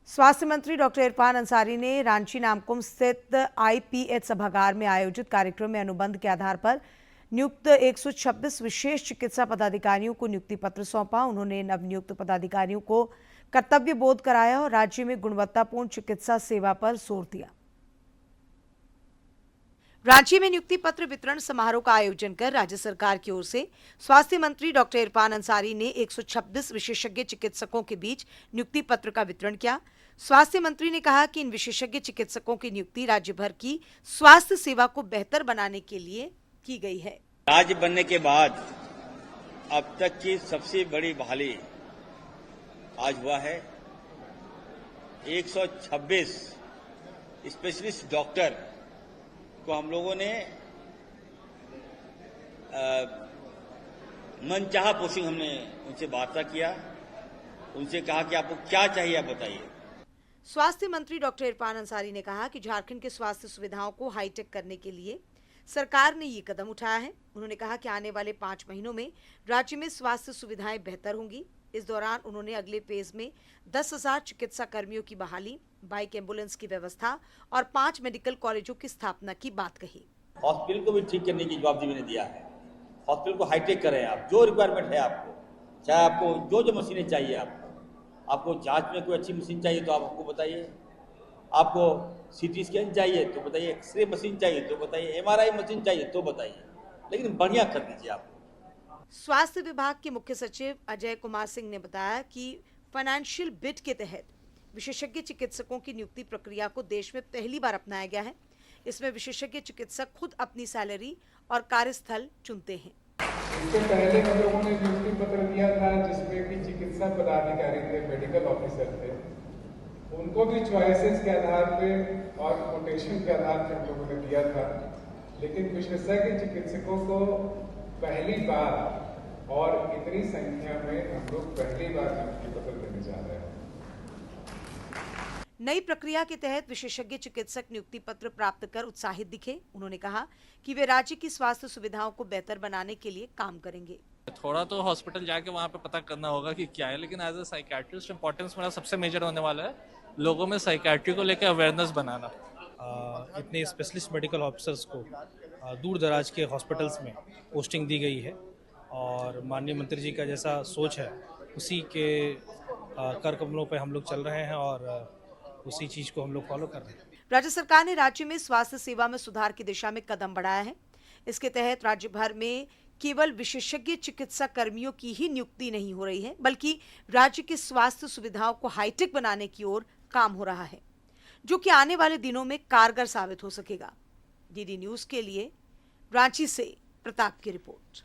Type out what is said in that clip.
स्वास्थ्य मंत्री डॉक्टर इरफान अंसारी ने रांची नामकुम स्थित आईपीएच सभागार में आयोजित कार्यक्रम में अनुबंध के आधार पर नियुक्त 126 विशेष चिकित्सा पदाधिकारियों को नियुक्ति पत्र सौंपा। उन्होंने नवनियुक्त पदाधिकारियों को कर्तव्य बोध कराया और राज्य में गुणवत्तापूर्ण चिकित्सा सेवा पर जोर दिया। रांची में नियुक्ति पत्र वितरण समारोह का आयोजन कर राज्य सरकार की ओर से स्वास्थ्य मंत्री डॉक्टर इरफान अंसारी ने 126 विशेषज्ञ चिकित्सकों के बीच नियुक्ति पत्र का वितरण किया। स्वास्थ्य मंत्री ने कहा कि इन विशेषज्ञ चिकित्सकों की नियुक्ति राज्य भर की स्वास्थ्य सेवा को बेहतर बनाने के लिए की गई है। राज्य बनने के बाद अब तक की सबसे बड़ी बहाली आज हुआ है। 126 स्पेशलिस्ट डॉक्टर को हम लोगों ने मनचाहा पोस्टिंग हमने उनसे वार्ता किया, उनसे कहा कि आपको क्या चाहिए आप बताइए। स्वास्थ्य मंत्री डॉक्टर इरफान अंसारी ने कहा कि झारखंड के स्वास्थ्य सुविधाओं को हाईटेक करने के लिए सरकार ने ये कदम उठाया है। उन्होंने कहा कि आने वाले 5 महीनों में राज्य में स्वास्थ्य सुविधाएं बेहतर होंगी। इस दौरान उन्होंने अगले फेज में 10,000 चिकित्सा कर्मियों की बहाली, बाइक एम्बुलेंस की व्यवस्था और 5 मेडिकल कॉलेजों की स्थापना की बात कही। हॉस्पिटल को भी ठीक करने की जवाबदेही मैंने दिया है। हॉस्पिटल को हाईटेक करें आप, जो रिक्वायरमेंट है आपको, चाहे आपको जो मशीनें चाहिए, आपको जांच में कोई अच्छी मशीन चाहिए तो आप हमको बताइए, आपको सीटी स्कैन चाहिए तो बताइए, एक्सरे मशीन चाहिए तो बताइए, एमआरआई मशीन चाहिए तो बताइए, लेकिन बढ़िया कर दीजिए आप। स्वास्थ्य विभाग के मुख्य सचिव अजय कुमार सिंह ने बताया कि फाइनेंशियल बिड के तहत विशेषज्ञ चिकित्सकों की नियुक्ति प्रक्रिया को देश में पहली बार अपनाया गया है। इसमें विशेषज्ञ चिकित्सक खुद अपनी सैलरी और कार्यस्थल चुनते हैं। इससे पहले हम लोगों ने नियुक्ति पत्र दिया था जिसमें कि चिकित्सा पदाधिकारी थे, मेडिकल ऑफिसर थे, उनको भी चॉइसेस के आधार पे और कोटेशन के आधार पे हम लोगों ने दिया था। लेकिन विशेषज्ञ चिकित्सकों को पहली बार और इतनी संख्या में हम लोग पहली बार नियुक्ति पत्र देने जा रहे हैं। नई प्रक्रिया के तहत विशेषज्ञ चिकित्सक नियुक्ति पत्र प्राप्त कर उत्साहित दिखे। उन्होंने कहा कि वे राज्य की स्वास्थ्य सुविधाओं को बेहतर बनाने के लिए काम करेंगे। थोड़ा तो हॉस्पिटल जाके वहाँ पे पता करना होगा कि क्या है, लेकिन एज ए साइकियाट्रिस्ट इम्पोर्टेंस मेरा सबसे मेजर होने वाला है लोगों में साइकियाट्री को लेकर अवेयरनेस बनाना। इतने स्पेशलिस्ट मेडिकल ऑफिसर्स को दूर दराज के हॉस्पिटल्स में पोस्टिंग दी गई है और माननीय मंत्री जी का जैसा सोच है उसी के कर कमलों पे हम लोग चल रहे हैं और उसी चीज को हम लोग फॉलो कर रहे हैं। राज्य सरकार ने राज्य में स्वास्थ्य सेवा में सुधार की दिशा में कदम बढ़ाया है। इसके तहत राज्य भर में केवल विशेषज्ञ चिकित्सा कर्मियों की ही नियुक्ति नहीं हो रही है, बल्कि राज्य की स्वास्थ्य सुविधाओं को हाईटेक बनाने की ओर काम हो रहा है, जो कि आने वाले दिनों में कारगर साबित हो सकेगा। डीडी न्यूज के लिए रांची से प्रताप की रिपोर्ट।